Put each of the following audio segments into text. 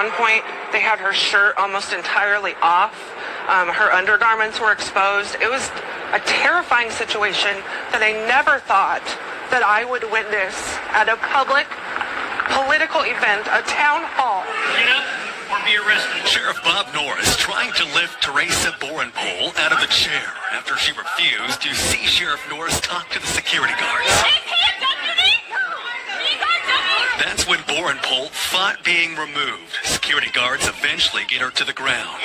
one point, they had her shirt almost entirely off. Her undergarments were exposed. It was a terrifying situation that I never thought that I would witness at a public political event, a town hall. Get up or be arrested. Sheriff Bob Norris trying to lift Teresa Borenpol out of the chair after she refused to see Sheriff Norris talk to the security guards. That's when Borenpol fought being removed. Security guards eventually get her to the ground.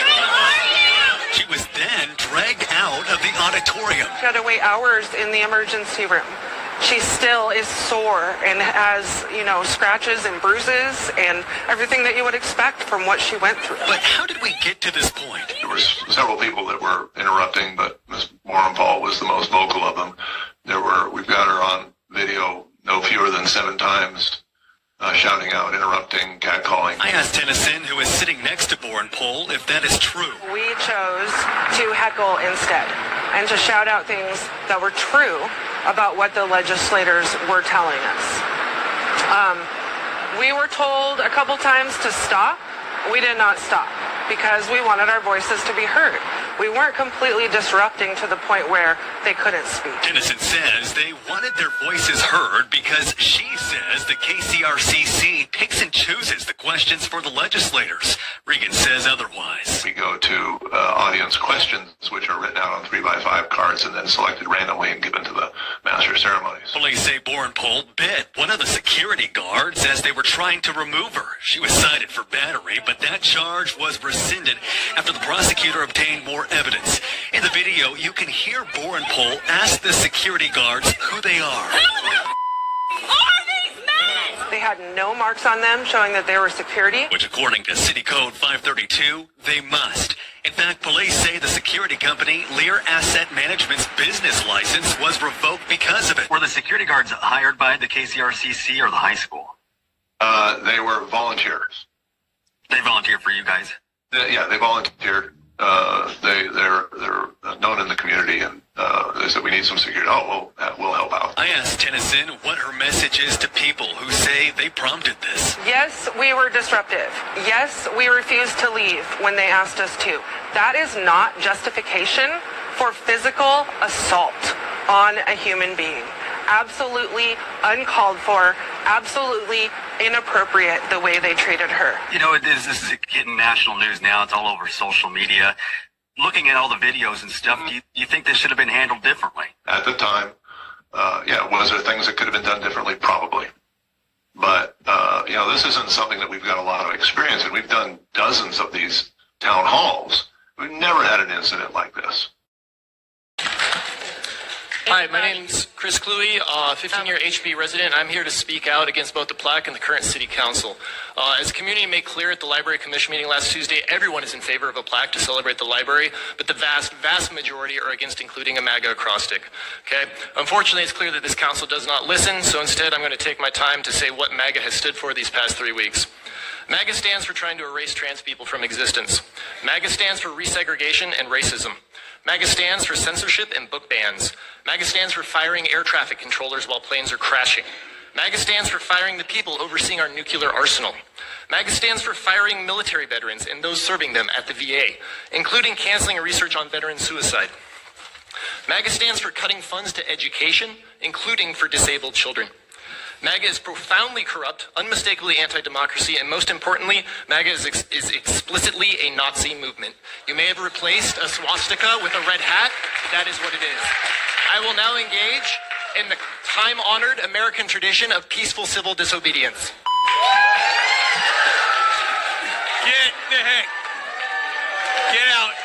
She was then dragged out of the auditorium. She had to wait hours in the emergency room. She still is sore and has, scratches and bruises and everything that you would expect from what she went through. But how did we get to this point? There were several people that were interrupting, but Ms. Borenpol was the most vocal of them. We've got her on video no fewer than 7 times. Shouting out, interrupting, catcalling. I asked Tennyson, who is sitting next to Borenpol, if that is true. We chose to heckle instead and to shout out things that were true about what the legislators were telling us. We were told a couple times to stop. We did not stop because we wanted our voices to be heard. We weren't completely disrupting to the point where they couldn't speak. Tennyson says they wanted their voices heard because she says the KCRCC picks and chooses the questions for the legislators. Regan says otherwise. We go to audience questions, which are written out on 3x5 cards and then selected randomly and given to the master of ceremonies. Police say Borenpol bit one of the security guards as they were trying to remove her. She was cited for battery, but that charge was rescinded after the prosecutor obtained more evidence. In the video, you can hear Borenpol ask the security guards who they are. Who are these men? They had no marks on them showing that they were security. Which, according to City Code 532, they must. In fact, police say the security company, Lear Asset Management's business license was revoked because of it. Were the security guards hired by the KCRCC or the high school? They were volunteers. They volunteered for you guys? They volunteered. They're known in the community, and they said we need some security. We'll help out. I asked Tennyson what her message is to people who say they prompted this. Yes, we were disruptive. Yes, we refused to leave when they asked us to. That is not justification for physical assault on a human being. Absolutely uncalled for, absolutely inappropriate the way they treated her. This is getting national news now. It's all over social media. Looking at all the videos and stuff, do you think this should have been handled differently? At the time, was there things that could have been done differently? Probably. But, this isn't something that we've got a lot of experience in. We've done dozens of these town halls. We've never had an incident like this. Hi, my name's Chris Cluey, 15-year HB resident. I'm here to speak out against both the plaque and the current city council. As the community made clear at the Library Commission meeting last Tuesday, everyone is in favor of a plaque to celebrate the library, but the vast majority are against including a MAGA acrostic. Okay? Unfortunately, it's clear that this council does not listen, so instead I'm going to take my time to say what MAGA has stood for these past 3 weeks. MAGA stands for trying to erase trans people from existence. MAGA stands for resegregation and racism. MAGA stands for censorship and book bans. MAGA stands for firing air traffic controllers while planes are crashing. MAGA stands for firing the people overseeing our nuclear arsenal. MAGA stands for firing military veterans and those serving them at the VA, including canceling research on veteran suicide. MAGA stands for cutting funds to education, including for disabled children. MAGA is profoundly corrupt, unmistakably anti-democracy, and most importantly, MAGA is explicitly a Nazi movement. You may have replaced a swastika with a red hat, but that is what it is. I will now engage in the time-honored American tradition of peaceful civil disobedience. Get out.